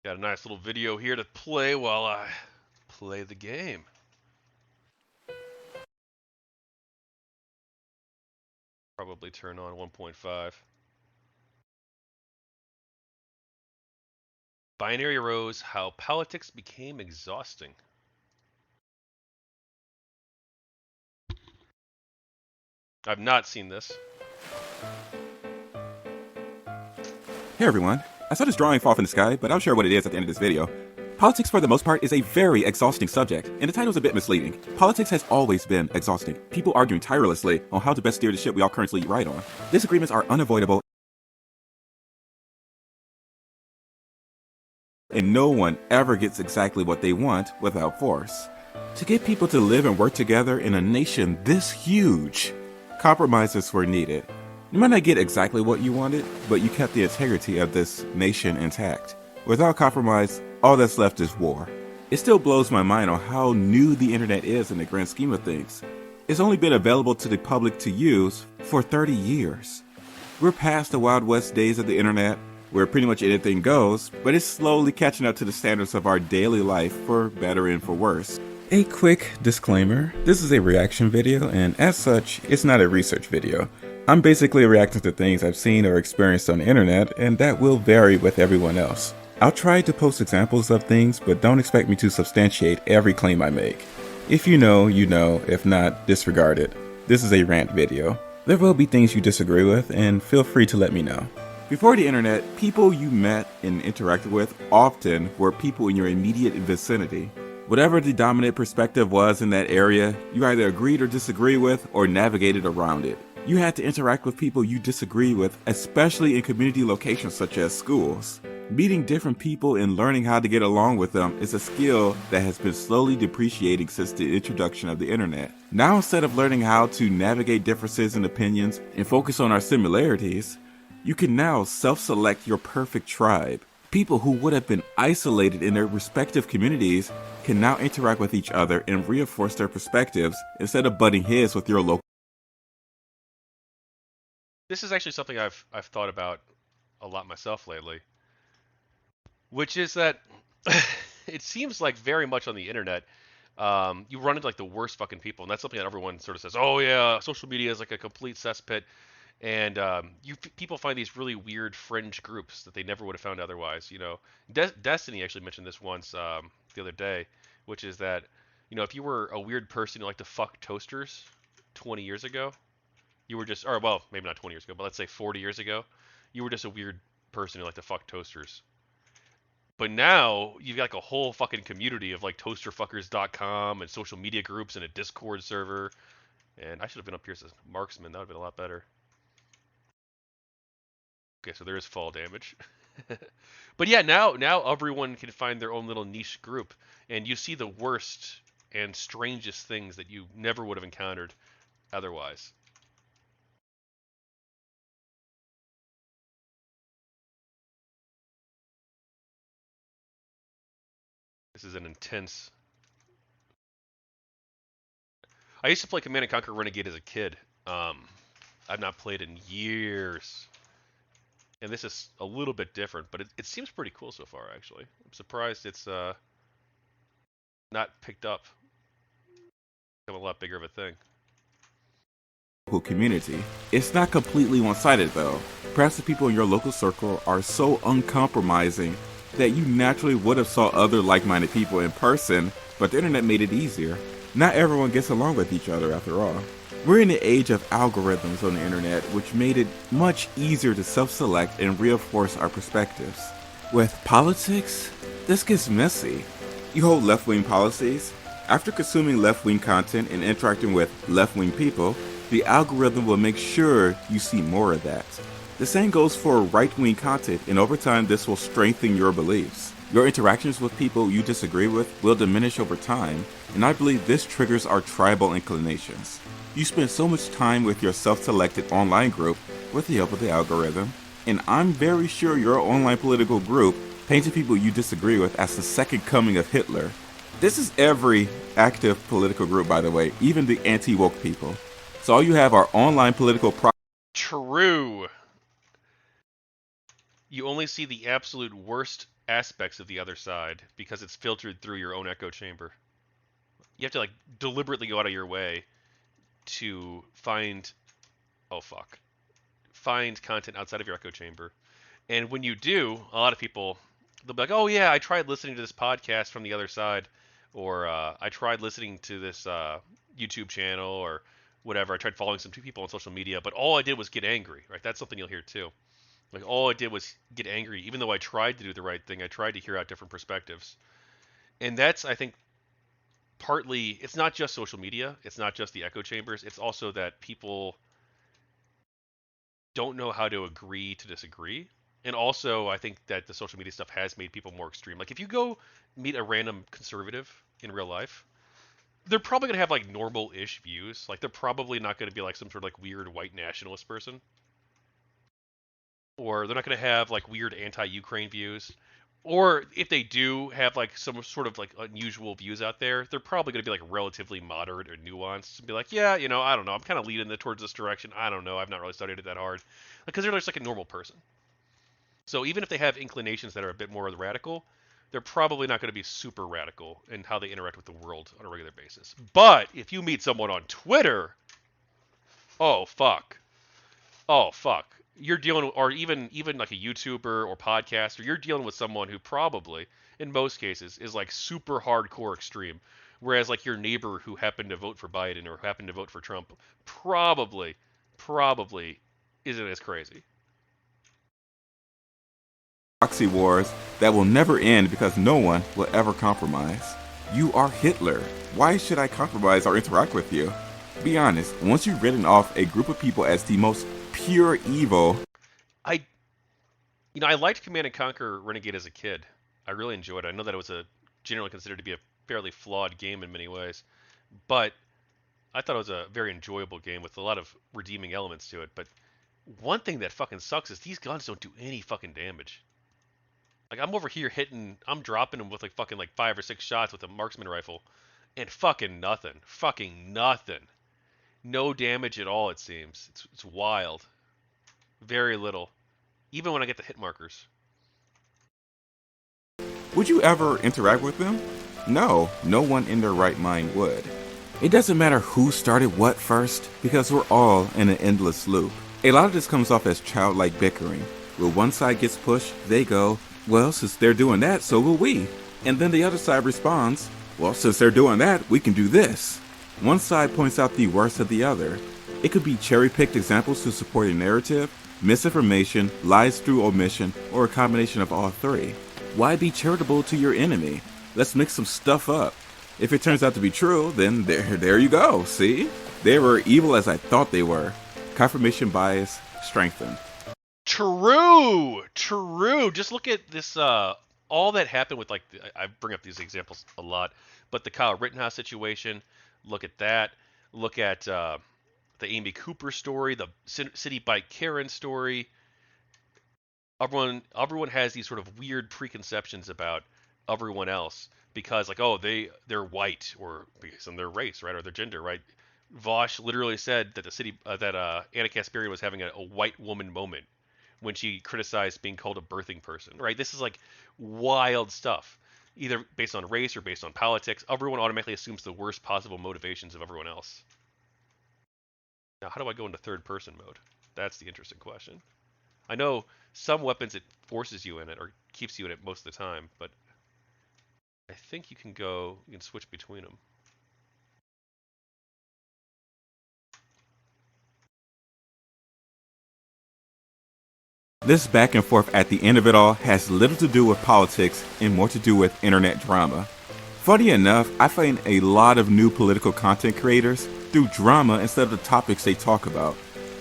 Got a nice little video here to play while I play the game. Probably turn on 1.5. Binary arose, how politics became exhausting. I've not seen this. Hey everyone, I saw this drawing fall from the sky, but I'll share what it is at the end of this video. Politics for the most part is a very exhausting subject, and the title's a bit misleading. Politics has always been exhausting. People arguing tirelessly on how to best steer the ship we all currently ride on. Disagreements are unavoidable, and no one ever gets exactly what they want without force. To get people to live and work together in a nation this huge, compromises were needed. You might not get exactly what you wanted, but you kept the integrity of this nation intact. Without compromise, all that's left is war. It still blows my mind on how new the internet is in the grand scheme of things. It's only been available to the public to use for 30 years. We're past the Wild West days of the internet, where pretty much anything goes, but it's slowly catching up to the standards of our daily life, for better and for worse. A quick disclaimer, this is a reaction video, and as such, it's not a research video. I'm basically reacting to things I've seen or experienced on the internet, and that will vary with everyone else. I'll try to post examples of things, but don't expect me to substantiate every claim I make. If you know, you know. If not, disregard it. This is a rant video. There will be things you disagree with, and feel free to let me know. Before the internet, people you met and interacted with often were people in your immediate vicinity. Whatever the dominant perspective was in that area, you either agreed or disagreed with, or navigated around it. You had to interact with people you disagree with, especially in community locations such as schools. Meeting different people and learning how to get along with them is a skill that has been slowly depreciating since the introduction of the internet. Now, instead of learning how to navigate differences in opinions and focus on our similarities, you can now self-select your perfect tribe. People who would have been isolated in their respective communities can now interact with each other and reinforce their perspectives instead of butting heads with your local. This is actually something I've thought about a lot myself lately, which is that it seems like very much on the internet, you run into like the worst fucking people, and that's something that everyone sort of says. Oh yeah, social media is like a complete cesspit, and people find these really weird fringe groups that they never would have found otherwise. Destiny actually mentioned this once the other day, which is that if you were a weird person who liked to fuck toasters 20 years ago, you were just, or well, maybe not 20 years ago, but let's say 40 years ago, you were just a weird person who liked to fuck toasters. But now you've got like a whole fucking community of like toasterfuckers.com and social media groups and a Discord server. And I should have been up here as a marksman. That would have been a lot better. Okay, so there is fall damage. But yeah, now everyone can find their own little niche group, and you see the worst and strangest things that you never would have encountered otherwise. This is an intense. I used to play Command Conquer Renegade as a kid. I've not played in years, and this is a little bit different, but it seems pretty cool so far. Actually, I'm surprised it's not picked up, become a lot bigger of a thing. Community. It's not completely one-sided though. Perhaps the people in your local circle are so uncompromising that you naturally would have saw other like-minded people in person, but the internet made it easier. Not everyone gets along with each other after all. We're in the age of algorithms on the internet, which made it much easier to self-select and reinforce our perspectives. With politics, this gets messy. You hold left-wing policies. After consuming left-wing content and interacting with left-wing people, the algorithm will make sure you see more of that. The same goes for right-wing content, and over time this will strengthen your beliefs. Your interactions with people you disagree with will diminish over time, and I believe this triggers our tribal inclinations. You spend so much time with your self-selected online group with the help of the algorithm, and I'm very sure your online political group painted people you disagree with as the second coming of Hitler. This is every active political group, by the way, even the anti-woke people. So all you have are online political True. You only see the absolute worst aspects of the other side because it's filtered through your own echo chamber. You have to like deliberately go out of your way to find oh fuck find content outside of your echo chamber. And when you do, a lot of people they'll be like, "Oh yeah, I tried listening to this podcast from the other side," or "I tried listening to this YouTube channel," or whatever. I tried following some two people on social media, but all I did was get angry. Right? That's something you'll hear too. Like all I did was get angry, even though I tried to do the right thing. I tried to hear out different perspectives, and that's I think partly it's not just social media. It's not just the echo chambers. It's also that people don't know how to agree to disagree. And also, I think that the social media stuff has made people more extreme. Like, if you go meet a random conservative in real life, they're probably going to have, like, normal ish views. Like, they're probably not going to be, like, some sort of, like, weird white nationalist person. Or they're not going to have, like, weird anti Ukraine views. Or if they do have, like, some sort of, like, unusual views out there, they're probably going to be, like, relatively moderate or nuanced. And be like, yeah, you know, I don't know. I'm kind of leaning towards this direction. I don't know. I've not really studied it that hard. Because they're just, like, a normal person. So even if they have inclinations that are a bit more radical, they're probably not going to be super radical in how they interact with the world on a regular basis. But if you meet someone on Twitter, oh fuck, oh fuck, you're dealing, or even like a YouTuber or podcaster, you're dealing with someone who probably, in most cases, is like super hardcore extreme. Whereas like your neighbor who happened to vote for Biden or happened to vote for Trump probably isn't as crazy. Proxy wars that will never end because no one will ever compromise. You are Hitler. Why should I compromise or interact with you? Be honest, once you've written off a group of people as the most pure evil. I liked Command and Conquer Renegade as a kid. I really enjoyed it. I know that it was generally considered to be a fairly flawed game in many ways, but I thought it was a very enjoyable game with a lot of redeeming elements to it. But one thing that fucking sucks is these guns don't do any fucking damage. Like I'm over here I'm dropping them with like fucking like 5 or 6 shots with a marksman rifle, and fucking nothing, no damage at all. It seems it's wild, very little, even when I get the hit markers. Would you ever interact with them? No, no one in their right mind would. It doesn't matter who started what first, because we're all in an endless loop. A lot of this comes off as childlike bickering. Where one side gets pushed, they go, well, since they're doing that, so will we. And then the other side responds, well, since they're doing that, we can do this. One side points out the worst of the other. It could be cherry-picked examples to support a narrative, misinformation, lies through omission, or a combination of all three. Why be charitable to your enemy? Let's mix some stuff up. If it turns out to be true, then there you go, see? They were evil as I thought they were. Confirmation bias strengthened. True. Just look at this, all that happened with, like, I bring up these examples a lot, but the Kyle Rittenhouse situation, look at that. Look at the Amy Cooper story, the City Bike Karen story. Everyone has these sort of weird preconceptions about everyone else because, like, oh, they're white, or because of their race, right, or their gender, right? Vosh literally said that Anna Kasparian was having a white woman moment when she criticized being called a birthing person, right? This is like wild stuff, either based on race or based on politics. Everyone automatically assumes the worst possible motivations of everyone else. Now, how do I go into third person mode? That's the interesting question. I know some weapons it forces you in it or keeps you in it most of the time, but I think you can switch between them. This back and forth at the end of it all has little to do with politics and more to do with internet drama. Funny enough, I find a lot of new political content creators through drama instead of the topics they talk about.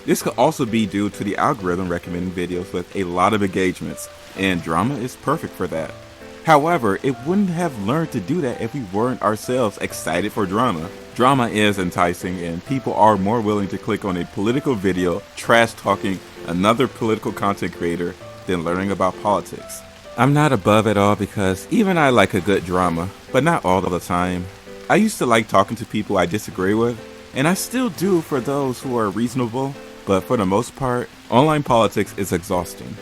This could also be due to the algorithm recommending videos with a lot of engagements, and drama is perfect for that. However, it wouldn't have learned to do that if we weren't ourselves excited for drama. Drama is enticing, and people are more willing to click on a political video trash talking another political content creator than learning about politics. I'm not above it all because even I like a good drama, but not all the time. I used to like talking to people I disagree with, and I still do for those who are reasonable, but for the most part, online politics is exhausting.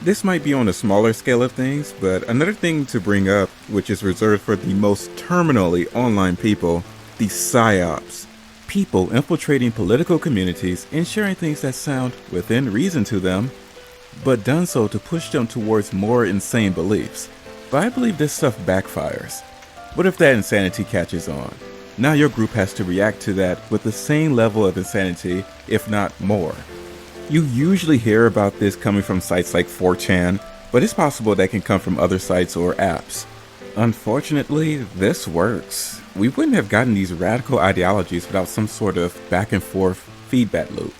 This might be on a smaller scale of things, but another thing to bring up, which is reserved for the most terminally online people, the PSYOPs. People infiltrating political communities and sharing things that sound within reason to them, but done so to push them towards more insane beliefs. But I believe this stuff backfires. What if that insanity catches on? Now your group has to react to that with the same level of insanity, if not more. You usually hear about this coming from sites like 4chan, but it's possible that can come from other sites or apps. Unfortunately, this works. We wouldn't have gotten these radical ideologies without some sort of back and forth feedback loop.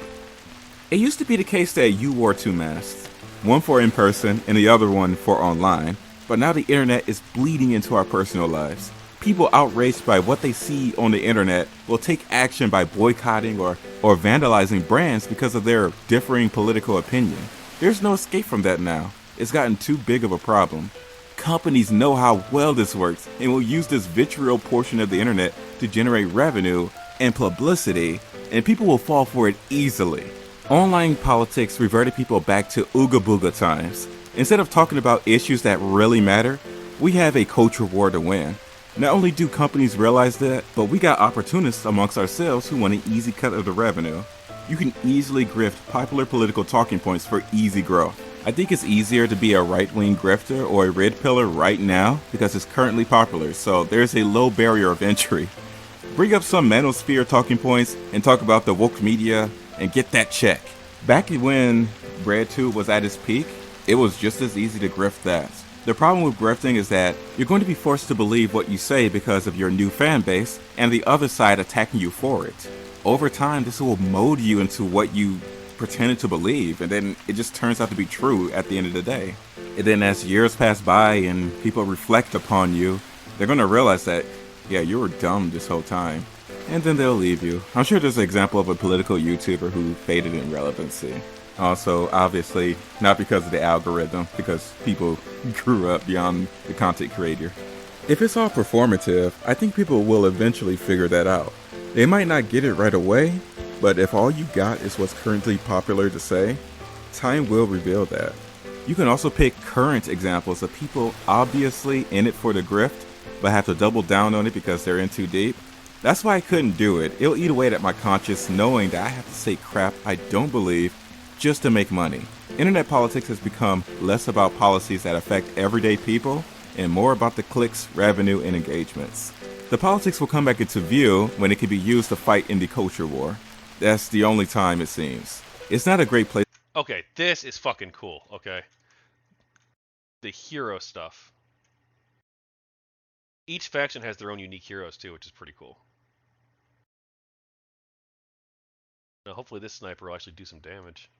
It used to be the case that you wore two masks, one for in person and the other one for online, but now the internet is bleeding into our personal lives. People outraged by what they see on the internet will take action by boycotting or vandalizing brands because of their differing political opinion. There's no escape from that now. It's gotten too big of a problem. Companies know how well this works and will use this vitriol portion of the internet to generate revenue and publicity, and people will fall for it easily. Online politics reverted people back to Ooga Booga times. Instead of talking about issues that really matter, we have a culture war to win. Not only do companies realize that, but we got opportunists amongst ourselves who want an easy cut of the revenue. You can easily grift popular political talking points for easy growth. I think it's easier to be a right-wing grifter or a red pillar right now because it's currently popular, so there's a low barrier of entry. Bring up some manosphere talking points and talk about the woke media and get that check. Back when BreadTube was at its peak, it was just as easy to grift that. The problem with grifting is that you're going to be forced to believe what you say because of your new fan base and the other side attacking you for it. Over time, this will mold you into what you pretended to believe, and then it just turns out to be true at the end of the day. And then as years pass by and people reflect upon you, they're going to realize that, yeah, you were dumb this whole time. And then they'll leave you. I'm sure there's an example of a political YouTuber who faded in relevancy. Also, obviously, not because of the algorithm, because people grew up beyond the content creator. If it's all performative, I think people will eventually figure that out. They might not get it right away, but if all you got is what's currently popular to say, time will reveal that. You can also pick current examples of people obviously in it for the grift, but have to double down on it because they're in too deep. That's why I couldn't do it. It'll eat away at my conscience knowing that I have to say crap I don't believe just to make money. Internet politics has become less about policies that affect everyday people and more about the clicks, revenue, and engagements. The politics will come back into view when it can be used to fight in the culture war. That's the only time, it seems. It's not a great place. Okay, this is fucking cool, okay? The hero stuff. Each faction has their own unique heroes too, which is pretty cool. Now hopefully this sniper will actually do some damage.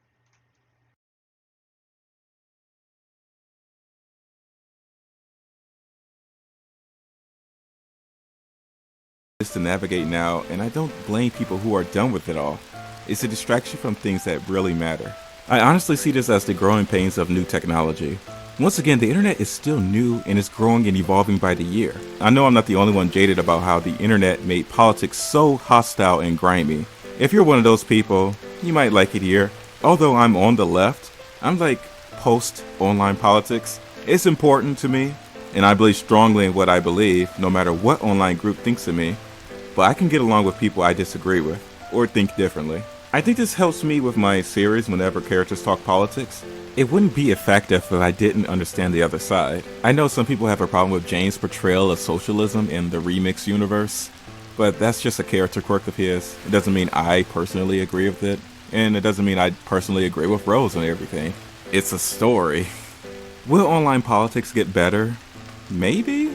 To navigate now, and I don't blame people who are done with it all. It's a distraction from things that really matter. I honestly see this as the growing pains of new technology. Once again, the internet is still new and is growing and evolving by the year. I know I'm not the only one jaded about how the internet made politics so hostile and grimy. If you're one of those people, you might like it here. Although I'm on the left, I'm like post-online politics. It's important to me, and I believe strongly in what I believe, no matter what online group thinks of me. But I can get along with people I disagree with, or think differently. I think this helps me with my series whenever characters talk politics. It wouldn't be effective if I didn't understand the other side. I know some people have a problem with James' portrayal of socialism in the Remix universe, but that's just a character quirk of his. It doesn't mean I personally agree with it, and it doesn't mean I personally agree with Rose on everything. It's a story. Will online politics get better? Maybe?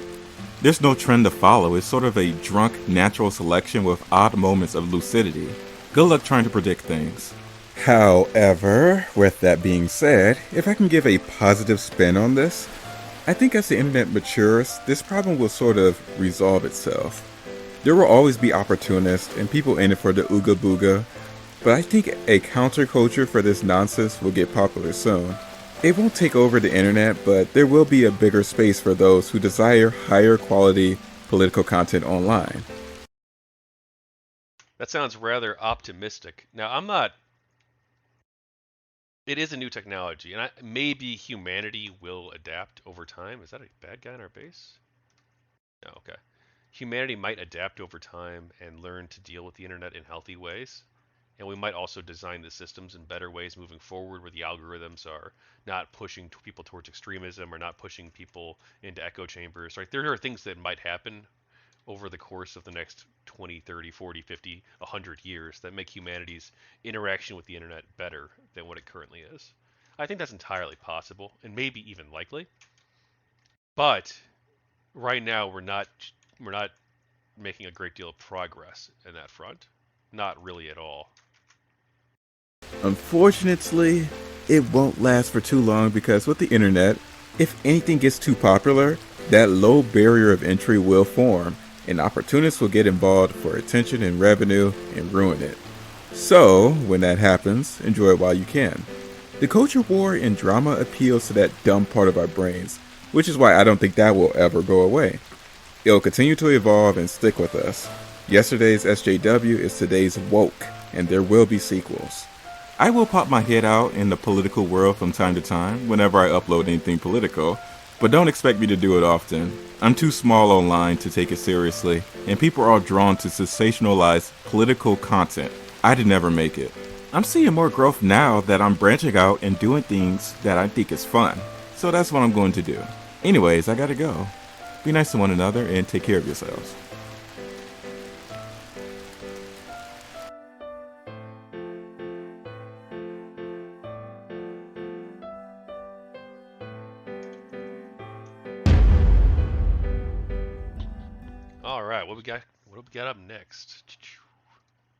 There's no trend to follow. It's sort of a drunk natural selection with odd moments of lucidity. Good luck trying to predict things. However, with that being said, if I can give a positive spin on this, I think as the internet matures, this problem will sort of resolve itself. There will always be opportunists and people in it for the ooga booga, but I think a counterculture for this nonsense will get popular soon. It won't take over the internet, but there will be a bigger space for those who desire higher quality political content online. That sounds rather optimistic. Now, I'm not it is a new technology, and maybe humanity will adapt over time. Is that a bad guy in our base? No, okay. Humanity might adapt over time and learn to deal with the internet in healthy ways. And we might also design the systems in better ways moving forward where the algorithms are not pushing people towards extremism or not pushing people into echo chambers, right? There are things that might happen over the course of the next 20, 30, 40, 50, 100 years that make humanity's interaction with the internet better than what it currently is. I think that's entirely possible and maybe even likely. But right now we're not making a great deal of progress in that front. Not really at all. Unfortunately, it won't last for too long because with the internet, if anything gets too popular, that low barrier of entry will form, and opportunists will get involved for attention and revenue and ruin it. So, when that happens, enjoy it while you can. The culture war and drama appeals to that dumb part of our brains, which is why I don't think that will ever go away. It'll continue to evolve and stick with us. Yesterday's SJW is today's woke, and there will be sequels. I will pop my head out in the political world from time to time whenever I upload anything political, but don't expect me to do it often. I'm too small online to take it seriously, and people are all drawn to sensationalized political content. I'd never make it. I'm seeing more growth now that I'm branching out and doing things that I think is fun, so that's what I'm going to do. Anyways, I gotta go. Be nice to one another and take care of yourselves. All right, what we got? What do we got up next?